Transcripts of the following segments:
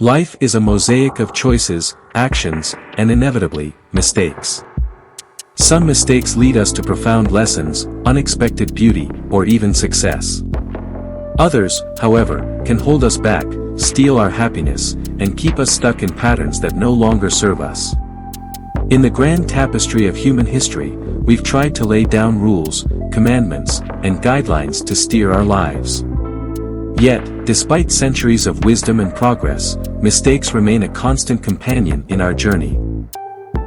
Life is a mosaic of choices, actions, and inevitably, mistakes. Some mistakes lead us to profound lessons, unexpected beauty, or even success. Others, however, can hold us back, steal our happiness, and keep us stuck in patterns that no longer serve us. In the grand tapestry of human history, we've tried to lay down rules, commandments, and guidelines to steer our lives. Yet, despite centuries of wisdom and progress, mistakes remain a constant companion in our journey.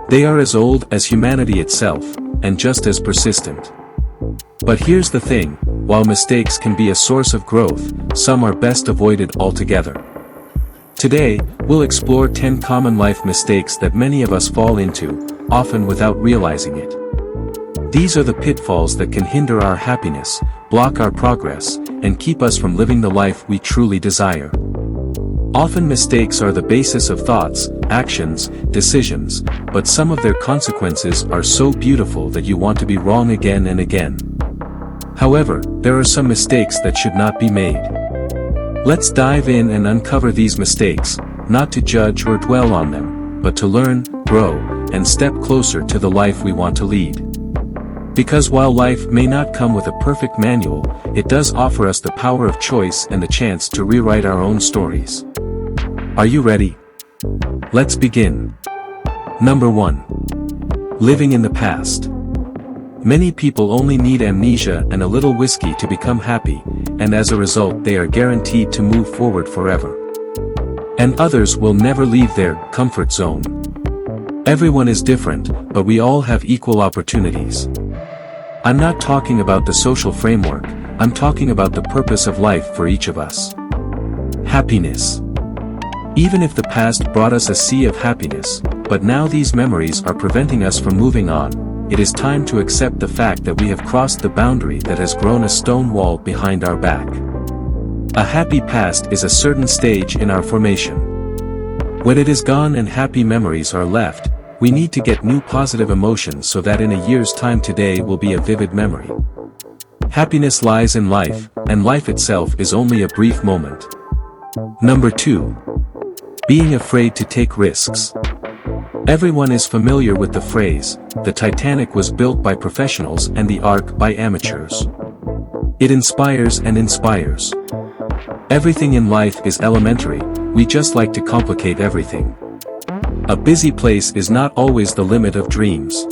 They are as old as humanity itself, and just as persistent. But here's the thing, while mistakes can be a source of growth, some are best avoided altogether. Today, we'll explore 10 common life mistakes that many of us fall into, often without realizing it. These are the pitfalls that can hinder our happiness, block our progress, and keep us from living the life we truly desire. Often mistakes are the basis of thoughts, actions, decisions, but some of their consequences are so beautiful that you want to be wrong again and again. However, there are some mistakes that should not be made. Let's dive in and uncover these mistakes, not to judge or dwell on them, but to learn, grow, and step closer to the life we want to lead. Because while life may not come with a perfect manual, it does offer us the power of choice and the chance to rewrite our own stories. Are you ready? Let's begin. Number 1. Living in the past. Many people only need amnesia and a little whiskey to become happy, and as a result they are guaranteed to move forward forever. And others will never leave their comfort zone. Everyone is different, but we all have equal opportunities. I'm not talking about the social framework, I'm talking about the purpose of life for each of us. Happiness. Even if the past brought us a sea of happiness, but now these memories are preventing us from moving on, it is time to accept the fact that we have crossed the boundary that has grown a stone wall behind our back. A happy past is a certain stage in our formation. When it is gone and happy memories are left, we need to get new positive emotions so that in a year's time today will be a vivid memory. Happiness lies in life, and life itself is only a brief moment. Number 2. Being afraid to take risks. Everyone is familiar with the phrase, "The Titanic was built by professionals and the Ark by amateurs." It inspires and inspires. Everything in life is elementary, we just like to complicate everything. A busy place is not always the limit of dreams.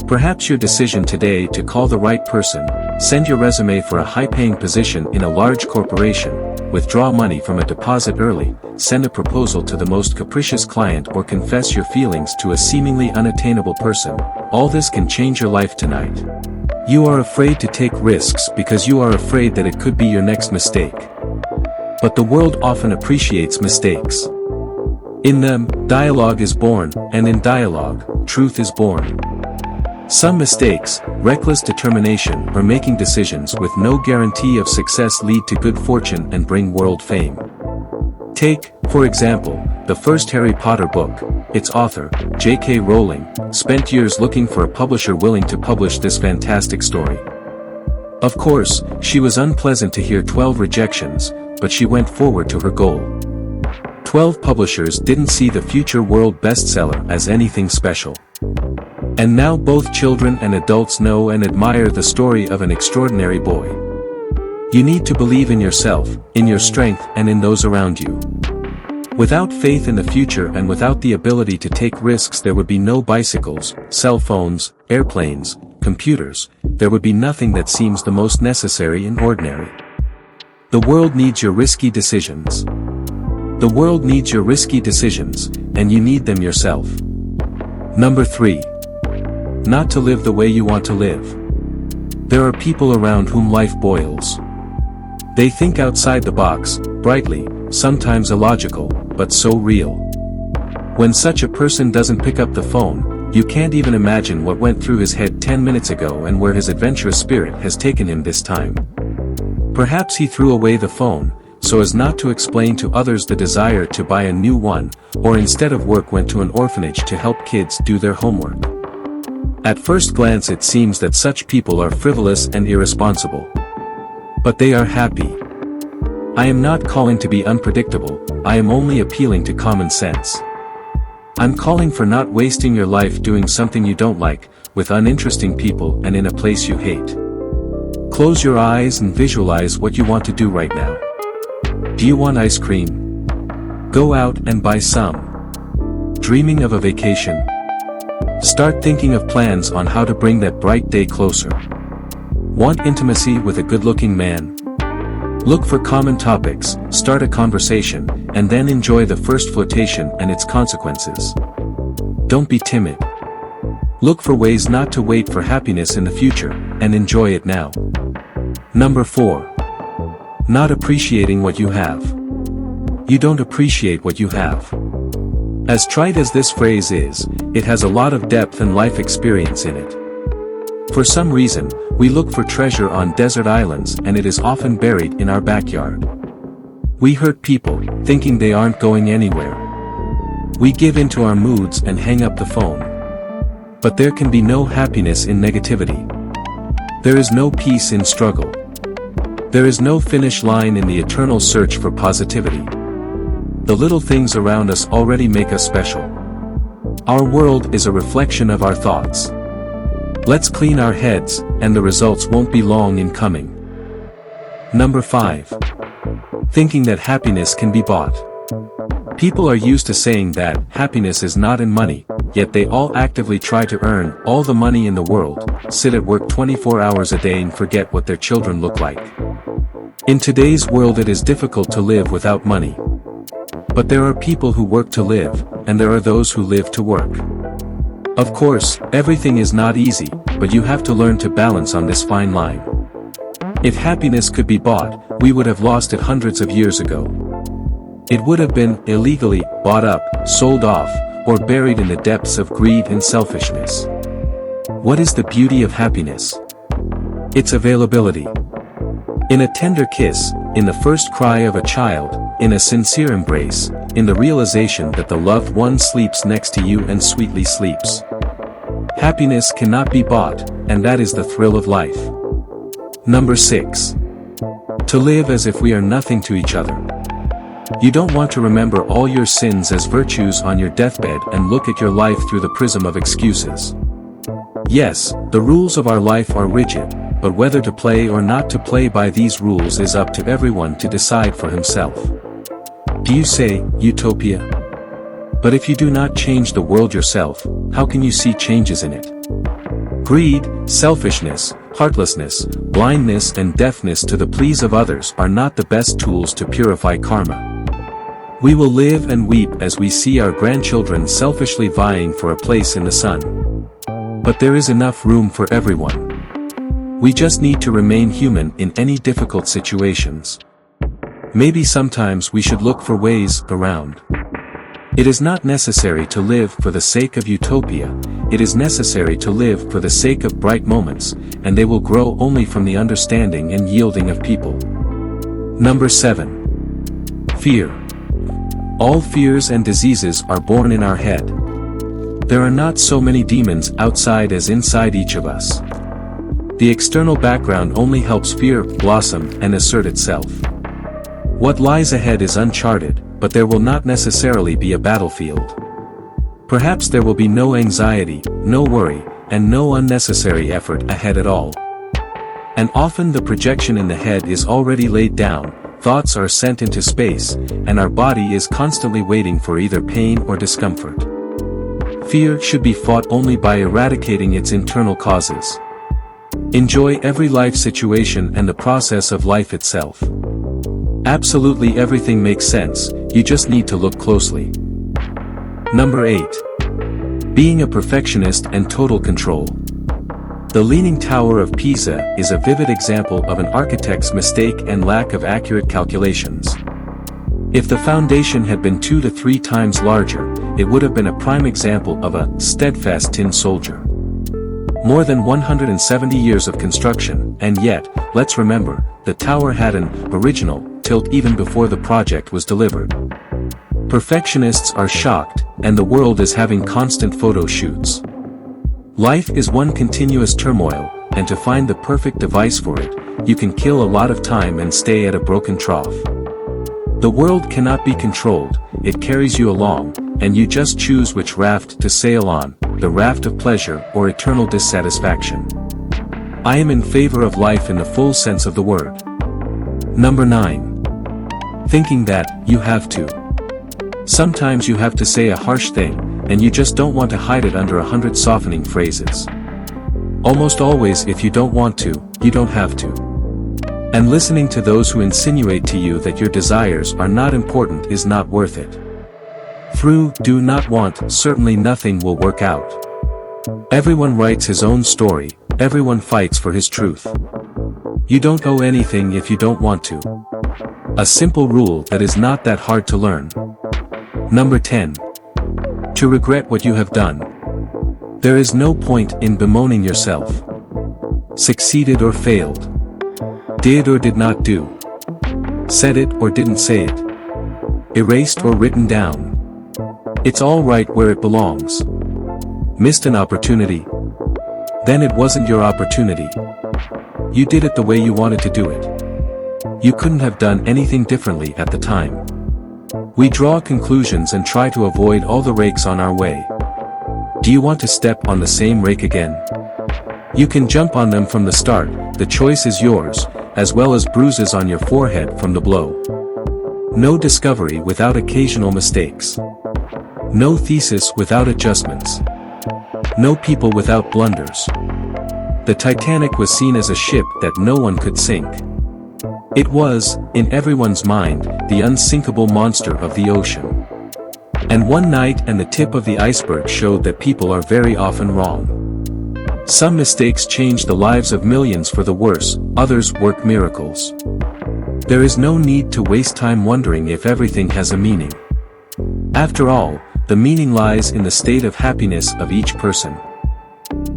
Perhaps your decision today to call the right person, send your resume for a high-paying position in a large corporation, withdraw money from a deposit early, send a proposal to the most capricious client or confess your feelings to a seemingly unattainable person, all this can change your life tonight. You are afraid to take risks because you are afraid that it could be your next mistake. But the world often appreciates mistakes. In them, dialogue is born, and in dialogue, truth is born. Some mistakes, reckless determination, or making decisions with no guarantee of success lead to good fortune and bring world fame. Take, for example, the first Harry Potter book. Its author, J.K. Rowling, spent years looking for a publisher willing to publish this fantastic story. Of course, she was unpleasant to hear 12 rejections, but she went forward to her goal. 12 publishers didn't see the future world bestseller as anything special. And now both children and adults know and admire the story of an extraordinary boy. You need to believe in yourself, in your strength, and in those around you. Without faith in the future and without the ability to take risks, there would be no bicycles, cell phones, airplanes, computers. There would be nothing that seems the most necessary and ordinary. The world needs your risky decisions. The world needs your risky decisions, and you need them yourself. Number 3. Not to live the way you want to live. There are people around whom life boils. They think outside the box, brightly, sometimes illogical, but so real. When such a person doesn't pick up the phone, you can't even imagine what went through his head 10 minutes ago and where his adventurous spirit has taken him this time. Perhaps he threw away the phone, so as not to explain to others the desire to buy a new one, or instead of work went to an orphanage to help kids do their homework. At first glance it seems that such people are frivolous and irresponsible. But they are happy. I am not calling to be unpredictable, I am only appealing to common sense. I'm calling for not wasting your life doing something you don't like, with uninteresting people and in a place you hate. Close your eyes and visualize what you want to do right now. Do you want ice cream? Go out and buy some. Dreaming of a vacation? Start thinking of plans on how to bring that bright day closer. Want intimacy with a good-looking man? Look for common topics, start a conversation, and then enjoy the first flirtation and its consequences. Don't be timid. Look for ways not to wait for happiness in the future, and enjoy it now. Number 4. Not appreciating what you have. You don't appreciate what you have. As trite as this phrase is, it has a lot of depth and life experience in it. For some reason, we look for treasure on desert islands and it is often buried in our backyard. We hurt people, thinking they aren't going anywhere. We give in to our moods and hang up the phone. But there can be no happiness in negativity. There is no peace in struggle. There is no finish line in the eternal search for positivity. The little things around us already make us special. Our world is a reflection of our thoughts. Let's clean our heads, and the results won't be long in coming. Number 5. Thinking that happiness can be bought. People are used to saying that happiness is not in money, yet they all actively try to earn all the money in the world, sit at work 24 hours a day and forget what their children look like. In today's world it is difficult to live without money. But there are people who work to live, and there are those who live to work. Of course, everything is not easy, but you have to learn to balance on this fine line. If happiness could be bought, we would have lost it hundreds of years ago. It would have been illegally bought up, sold off, or buried in the depths of greed and selfishness. What is the beauty of happiness? Its availability. In a tender kiss, in the first cry of a child, in a sincere embrace, in the realization that the loved one sleeps next to you and sweetly sleeps. Happiness cannot be bought, and that is the thrill of life. Number 6. To live as if we are nothing to each other. You don't want to remember all your sins as virtues on your deathbed and look at your life through the prism of excuses. Yes, the rules of our life are rigid, but whether to play or not to play by these rules is up to everyone to decide for himself. Do you say, utopia? But if you do not change the world yourself, how can you see changes in it? Greed, selfishness, heartlessness, blindness and deafness to the pleas of others are not the best tools to purify karma. We will live and weep as we see our grandchildren selfishly vying for a place in the sun. But there is enough room for everyone. We just need to remain human in any difficult situations. Maybe sometimes we should look for ways around. It is not necessary to live for the sake of utopia, it is necessary to live for the sake of bright moments, and they will grow only from the understanding and yielding of people. Number 7. Fear. All fears and diseases are born in our head. There are not so many demons outside as inside each of us. The external background only helps fear blossom and assert itself. What lies ahead is uncharted, but there will not necessarily be a battlefield. Perhaps there will be no anxiety, no worry, and no unnecessary effort ahead at all. And often the projection in the head is already laid down, thoughts are sent into space, and our body is constantly waiting for either pain or discomfort. Fear should be fought only by eradicating its internal causes. Enjoy every life situation and the process of life itself. Absolutely everything makes sense, you just need to look closely. Number 8. Being a perfectionist and total control. The Leaning Tower of Pisa is a vivid example of an architect's mistake and lack of accurate calculations. If the foundation had been 2 to 3 times larger, it would have been a prime example of a steadfast tin soldier. More than 170 years of construction, and yet, let's remember, the tower had an original tilt even before the project was delivered. Perfectionists are shocked, and the world is having constant photo shoots. Life is one continuous turmoil, and to find the perfect device for it, you can kill a lot of time and stay at a broken trough. The world cannot be controlled, it carries you along, and you just choose which raft to sail on, the raft of pleasure or eternal dissatisfaction. I am in favor of life in the full sense of the word. Number 9. Thinking that, you have to. Sometimes you have to say a harsh thing, and you just don't want to hide it under 100 softening phrases. Almost always if you don't want to, you don't have to. And listening to those who insinuate to you that your desires are not important is not worth it. Through do not want, certainly nothing will work out. Everyone writes his own story, everyone fights for his truth. You don't owe anything if you don't want to. A simple rule that is not that hard to learn. Number 10. To regret what you have done. There is no point in bemoaning yourself. Succeeded or failed. Did or did not do. Said it or didn't say it. Erased or written down. It's all right where it belongs. Missed an opportunity. Then it wasn't your opportunity. You did it the way you wanted to do it. You couldn't have done anything differently at the time. We draw conclusions and try to avoid all the rakes on our way. Do you want to step on the same rake again? You can jump on them from the start, the choice is yours, as well as bruises on your forehead from the blow. No discovery without occasional mistakes. No thesis without adjustments. No people without blunders. The Titanic was seen as a ship that no one could sink. It was, in everyone's mind, the unsinkable monster of the ocean. And one night and the tip of the iceberg showed that people are very often wrong. Some mistakes change the lives of millions for the worse, others work miracles. There is no need to waste time wondering if everything has a meaning. After all, the meaning lies in the state of happiness of each person.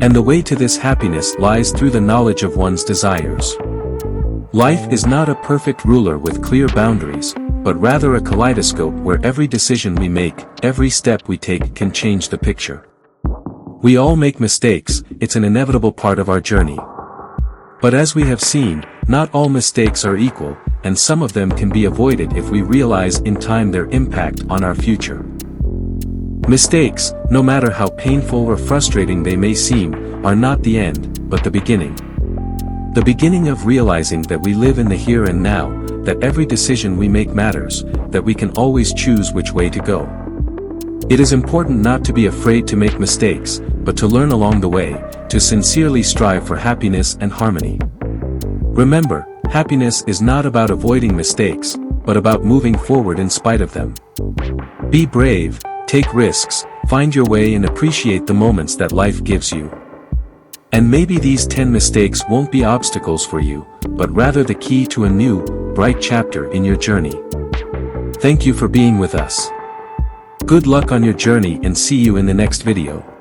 And the way to this happiness lies through the knowledge of one's desires. Life is not a perfect ruler with clear boundaries, but rather a kaleidoscope where every decision we make, every step we take can change the picture. We all make mistakes, it's an inevitable part of our journey. But as we have seen, not all mistakes are equal, and some of them can be avoided if we realize in time their impact on our future. Mistakes, no matter how painful or frustrating they may seem, are not the end, but the beginning. The beginning of realizing that we live in the here and now, that every decision we make matters, that we can always choose which way to go. It is important not to be afraid to make mistakes, but to learn along the way, to sincerely strive for happiness and harmony. Remember, happiness is not about avoiding mistakes, but about moving forward in spite of them. Be brave, take risks, find your way and appreciate the moments that life gives you. And maybe these 10 mistakes won't be obstacles for you, but rather the key to a new, bright chapter in your journey. Thank you for being with us. Good luck on your journey and see you in the next video.